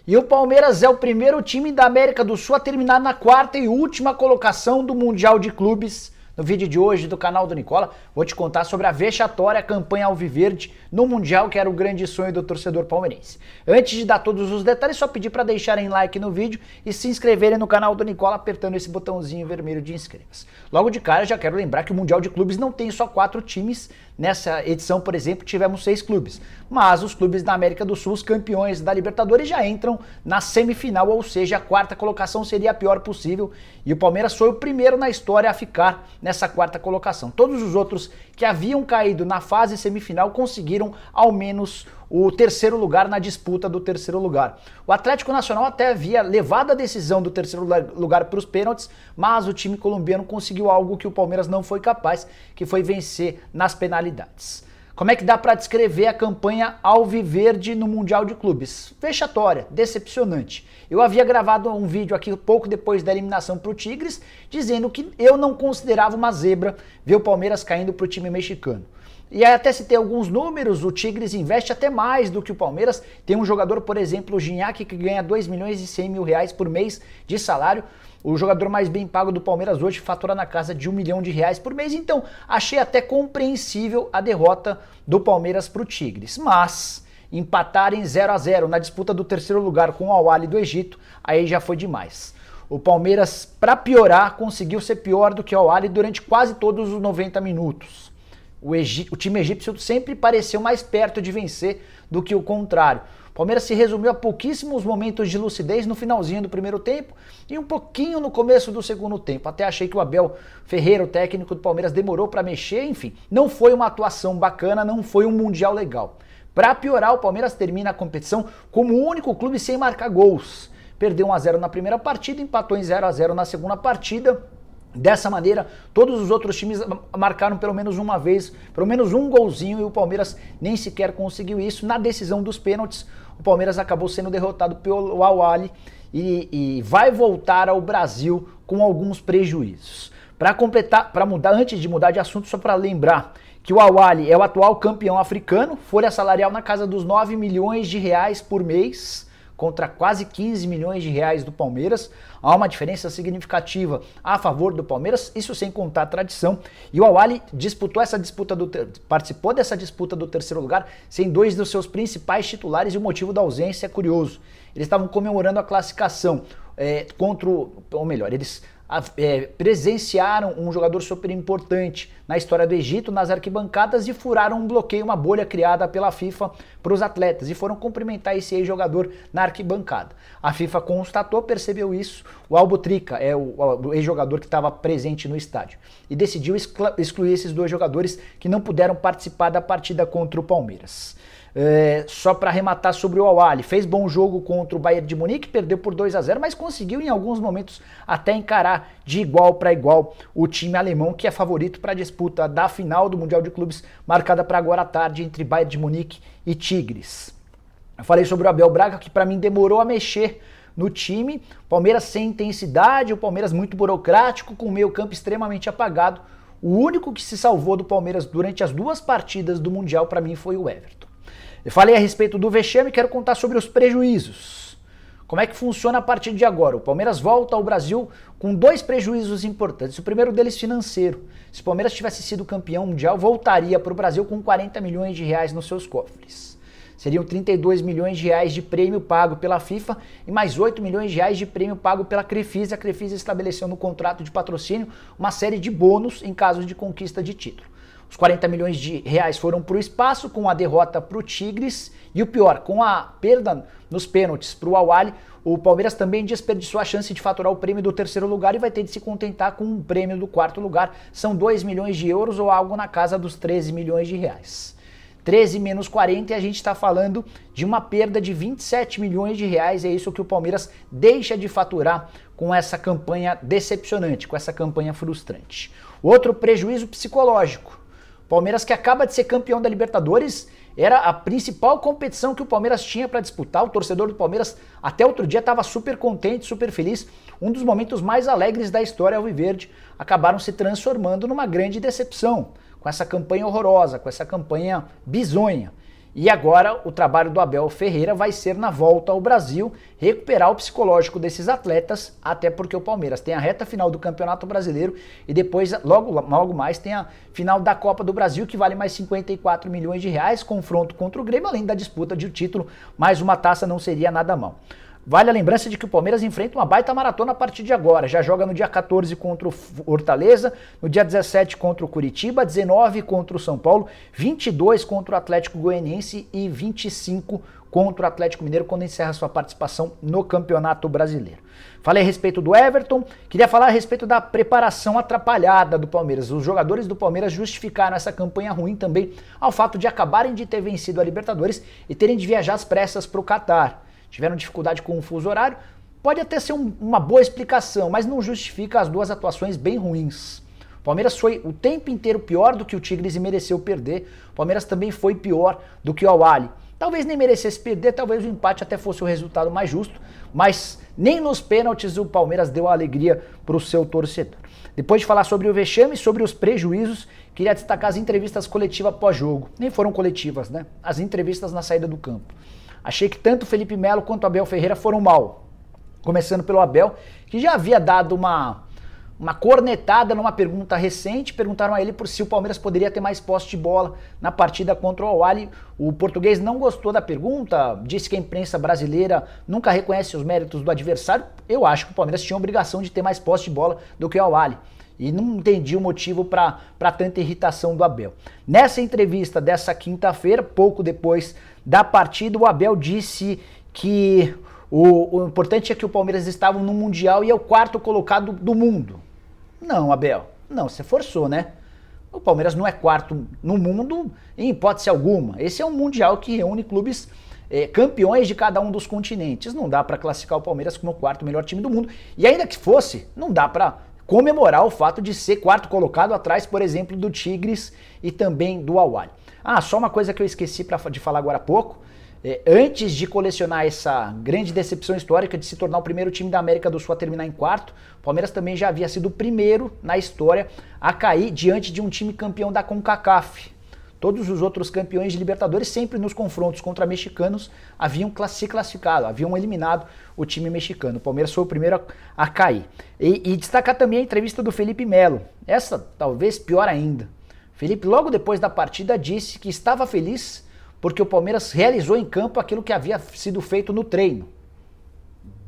E o Palmeiras é o primeiro time da América do Sul a terminar na quarta e última colocação do Mundial de Clubes. No vídeo de hoje do canal do Nicola, vou te contar sobre a vexatória campanha alviverde no Mundial, que era o grande sonho do torcedor palmeirense. Antes de dar todos os detalhes, só pedir para deixarem like no vídeo e se inscreverem no canal do Nicola apertando esse botãozinho vermelho de inscreva-se. Logo de cara, já quero lembrar que o Mundial de Clubes não tem só 4 times. Nessa edição, por exemplo, tivemos 6 clubes. Mas os clubes da América do Sul, os campeões da Libertadores, já entram na semifinal, ou seja, a quarta colocação seria a pior possível. E o Palmeiras foi o primeiro na história a ficar nessa quarta colocação. Todos os outros que haviam caído na fase semifinal conseguiram ao menos o terceiro lugar na disputa do terceiro lugar. O Atlético Nacional até havia levado a decisão do terceiro lugar para os pênaltis, mas o time colombiano conseguiu algo que o Palmeiras não foi capaz, que foi vencer nas penalidades. Como é que dá para descrever a campanha alviverde no Mundial de Clubes? Vexatória, decepcionante. Eu havia gravado um vídeo aqui pouco depois da eliminação para o Tigres, dizendo que eu não considerava uma zebra ver o Palmeiras caindo para o time mexicano. E aí até se tem alguns números, o Tigres investe até mais do que o Palmeiras. Tem um jogador, por exemplo, o Gignac, que ganha 2 milhões e 100 mil reais por mês de salário. O jogador mais bem pago do Palmeiras hoje fatura na casa de 1 milhão de reais por mês. Então, achei até compreensível a derrota do Palmeiras para o Tigres. Mas empatarem 0-0 na disputa do terceiro lugar com o Al-Ahly do Egito, aí já foi demais. O Palmeiras, para piorar, conseguiu ser pior do que o Al-Ahly durante quase todos os 90 minutos. O time egípcio sempre pareceu mais perto de vencer do que o contrário. O Palmeiras se resumiu a pouquíssimos momentos de lucidez no finalzinho do primeiro tempo e um pouquinho no começo do segundo tempo. Até achei que o Abel Ferreira, o técnico do Palmeiras, demorou para mexer. Enfim, não foi uma atuação bacana, não foi um mundial legal. Para piorar, o Palmeiras termina a competição como o único clube sem marcar gols. Perdeu 1-0 na primeira partida, empatou em 0-0 na segunda partida. Dessa maneira, todos os outros times marcaram pelo menos uma vez, pelo menos um golzinho, e o Palmeiras nem sequer conseguiu isso. Na decisão dos pênaltis, o Palmeiras acabou sendo derrotado pelo Al-Ahly e vai voltar ao Brasil com alguns prejuízos. Para completar, antes de mudar de assunto, só para lembrar que o Al-Ahly é o atual campeão africano, folha salarial na casa dos 9 milhões de reais por mês, contra quase 15 milhões de reais do Palmeiras. Há uma diferença significativa a favor do Palmeiras, isso sem contar a tradição. E o Al-Ahly participou dessa disputa do terceiro lugar sem 2 dos seus principais titulares, e o motivo da ausência é curioso. Eles estavam comemorando a classificação eles presenciaram um jogador super importante na história do Egito nas arquibancadas e furaram um bloqueio, uma bolha criada pela FIFA para os atletas, e foram cumprimentar esse ex-jogador na arquibancada. A FIFA constatou, percebeu isso, o Albutrica é o ex-jogador que estava presente no estádio, e decidiu excluir esses 2 jogadores que não puderam participar da partida contra o Palmeiras. Só para arrematar sobre o Al-Ahly, fez bom jogo contra o Bayern de Munique, perdeu por 2-0, mas conseguiu em alguns momentos até encarar de igual para igual o time alemão, que é favorito para a disputa da final do Mundial de Clubes, marcada para agora à tarde entre Bayern de Munique e Tigres. Eu falei sobre o Abel Braga, que para mim demorou a mexer no time. Palmeiras sem intensidade, o Palmeiras muito burocrático, com o meio-campo extremamente apagado. O único que se salvou do Palmeiras durante as 2 partidas do Mundial para mim foi o Everton. Eu falei a respeito do vexame e quero contar sobre os prejuízos. Como é que funciona a partir de agora? O Palmeiras volta ao Brasil com 2 prejuízos importantes. O primeiro deles financeiro. Se o Palmeiras tivesse sido campeão mundial, voltaria para o Brasil com 40 milhões de reais nos seus cofres. Seriam 32 milhões de reais de prêmio pago pela FIFA e mais 8 milhões de reais de prêmio pago pela Crefisa. A Crefisa estabeleceu no contrato de patrocínio uma série de bônus em caso de conquista de título. Os 40 milhões de reais foram para o espaço com a derrota para o Tigres, e o pior, com a perda nos pênaltis para o Al-Ahly, o Palmeiras também desperdiçou a chance de faturar o prêmio do terceiro lugar e vai ter de se contentar com um prêmio do quarto lugar. São 2 milhões de euros ou algo na casa dos 13 milhões de reais. 13 menos 40 e a gente está falando de uma perda de 27 milhões de reais. É isso que o Palmeiras deixa de faturar com essa campanha decepcionante, com essa campanha frustrante. Outro prejuízo psicológico. Palmeiras, que acaba de ser campeão da Libertadores, era a principal competição que o Palmeiras tinha para disputar. O torcedor do Palmeiras até outro dia estava super contente, super feliz. Um dos momentos mais alegres da história alviverde acabaram se transformando numa grande decepção, com essa campanha horrorosa, com essa campanha bizonha. E agora o trabalho do Abel Ferreira vai ser na volta ao Brasil, recuperar o psicológico desses atletas, até porque o Palmeiras tem a reta final do Campeonato Brasileiro e depois, logo mais, tem a final da Copa do Brasil, que vale mais 54 milhões de reais, confronto contra o Grêmio, além da disputa de título, mais uma taça não seria nada mal. Vale a lembrança de que o Palmeiras enfrenta uma baita maratona a partir de agora. Já joga no dia 14 contra o Fortaleza, no dia 17 contra o Curitiba, 19 contra o São Paulo, 22 contra o Atlético Goianiense e 25 contra o Atlético Mineiro, quando encerra sua participação no Campeonato Brasileiro. Falei a respeito do Everton, queria falar a respeito da preparação atrapalhada do Palmeiras. Os jogadores do Palmeiras justificaram essa campanha ruim também ao fato de acabarem de ter vencido a Libertadores e terem de viajar às pressas para o Catar. Tiveram dificuldade com o fuso horário, pode até ser uma boa explicação, mas não justifica as duas atuações bem ruins. O Palmeiras foi o tempo inteiro pior do que o Tigres e mereceu perder. O Palmeiras também foi pior do que o Al-Ahly. Talvez nem merecesse perder, talvez o empate até fosse o resultado mais justo, mas nem nos pênaltis o Palmeiras deu a alegria para o seu torcedor. Depois de falar sobre o vexame e sobre os prejuízos, queria destacar as entrevistas coletivas pós-jogo. Nem foram coletivas, né? As entrevistas na saída do campo. Achei que tanto o Felipe Melo quanto o Abel Ferreira foram mal. Começando pelo Abel, que já havia dado uma cornetada numa pergunta recente. Perguntaram a ele por se o Palmeiras poderia ter mais posse de bola na partida contra o Al-Ahly. O português não gostou da pergunta, disse que a imprensa brasileira nunca reconhece os méritos do adversário. Eu acho que o Palmeiras tinha a obrigação de ter mais posse de bola do que o Al-Ahly. E não entendi o motivo para tanta irritação do Abel. Nessa entrevista dessa quinta-feira, pouco depois da partida, o Abel disse que o importante é que o Palmeiras estava no Mundial e é o quarto colocado do mundo. Não, Abel, não, você forçou, né? O Palmeiras não é quarto no mundo em hipótese alguma. Esse é um Mundial que reúne clubes campeões de cada um dos continentes. Não dá para classificar o Palmeiras como o quarto melhor time do mundo. E ainda que fosse, não dá para comemorar o fato de ser quarto colocado atrás, por exemplo, do Tigres e também do Al-Ahly. Ah, só uma coisa que eu esqueci de falar agora há pouco. Antes de colecionar essa grande decepção histórica de se tornar o primeiro time da América do Sul a terminar em quarto, o Palmeiras também já havia sido o primeiro na história a cair diante de um time campeão da CONCACAF. Todos os outros campeões de Libertadores, sempre nos confrontos contra mexicanos, haviam se classificado, haviam eliminado o time mexicano. O Palmeiras foi o primeiro a cair. E destacar também a entrevista do Felipe Melo. Essa talvez pior ainda. Felipe, logo depois da partida, disse que estava feliz porque o Palmeiras realizou em campo aquilo que havia sido feito no treino.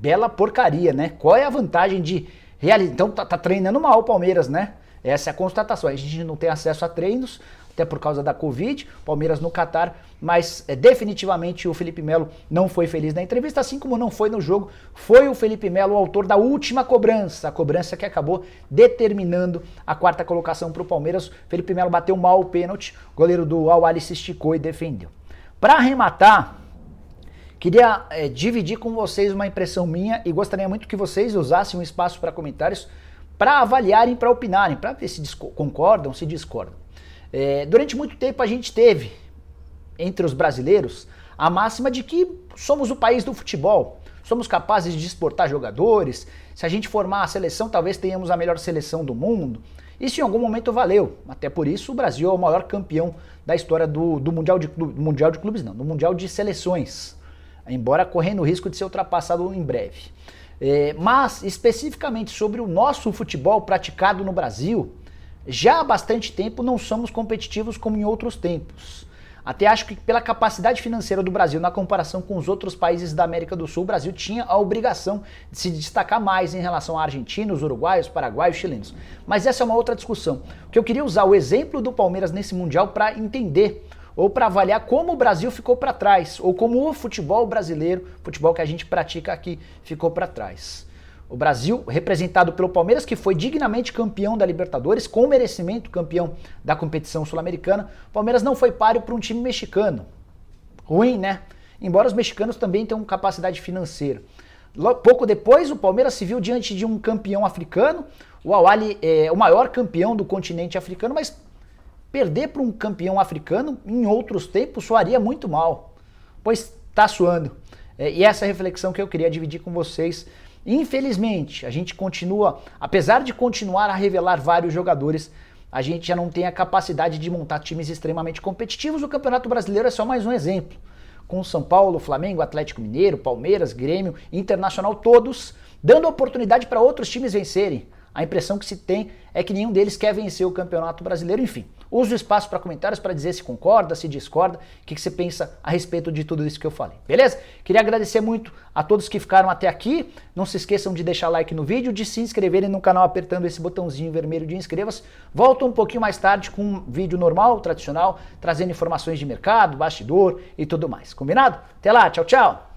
Bela porcaria, né? Qual é a vantagem de realizar? Então tá treinando mal o Palmeiras, né? Essa é a constatação. A gente não tem acesso a treinos, até por causa da Covid, Palmeiras no Catar, mas definitivamente o Felipe Melo não foi feliz na entrevista, assim como não foi no jogo. Foi o Felipe Melo o autor da última cobrança, a cobrança que acabou determinando a quarta colocação para o Palmeiras. Felipe Melo bateu mal o pênalti, o goleiro do Al-Ahly se esticou e defendeu. Para arrematar, queria dividir com vocês uma impressão minha e gostaria muito que vocês usassem um espaço para comentários para avaliarem, para opinarem, para ver se concordam, se discordam. Durante muito tempo a gente teve, entre os brasileiros, a máxima de que somos o país do futebol, somos capazes de exportar jogadores, se a gente formar a seleção talvez tenhamos a melhor seleção do mundo. Isso em algum momento valeu, até por isso o Brasil é o maior campeão da história do Mundial de Clubes, não, do Mundial de Seleções, embora correndo o risco de ser ultrapassado em breve. Mas especificamente sobre o nosso futebol praticado no Brasil, já há bastante tempo não somos competitivos como em outros tempos. Até acho que pela capacidade financeira do Brasil na comparação com os outros países da América do Sul, o Brasil tinha a obrigação de se destacar mais em relação a argentinos, uruguaios, paraguaios, chilenos. Mas essa é uma outra discussão. Porque eu queria usar o exemplo do Palmeiras nesse Mundial para entender ou para avaliar como o Brasil ficou para trás, ou como o futebol brasileiro, futebol que a gente pratica aqui, ficou para trás. O Brasil, representado pelo Palmeiras, que foi dignamente campeão da Libertadores, com merecimento campeão da competição sul-americana, o Palmeiras não foi páreo para um time mexicano. Ruim, né? Embora os mexicanos também tenham capacidade financeira. Pouco depois, o Palmeiras se viu diante de um campeão africano, o Al-Ahly é o maior campeão do continente africano, mas perder para um campeão africano em outros tempos soaria muito mal, pois está soando. E essa reflexão que eu queria dividir com vocês. Infelizmente, a gente continua, apesar de continuar a revelar vários jogadores, a gente já não tem a capacidade de montar times extremamente competitivos. O Campeonato Brasileiro é só mais um exemplo. Com São Paulo, Flamengo, Atlético Mineiro, Palmeiras, Grêmio, Internacional, todos dando oportunidade para outros times vencerem. A impressão que se tem é que nenhum deles quer vencer o Campeonato Brasileiro. Enfim, use o espaço para comentários para dizer se concorda, se discorda, o que você pensa a respeito de tudo isso que eu falei, beleza? Queria agradecer muito a todos que ficaram até aqui. Não se esqueçam de deixar like no vídeo, de se inscreverem no canal apertando esse botãozinho vermelho de inscreva-se. Volto um pouquinho mais tarde com um vídeo normal, tradicional, trazendo informações de mercado, bastidor e tudo mais. Combinado? Até lá, tchau, tchau!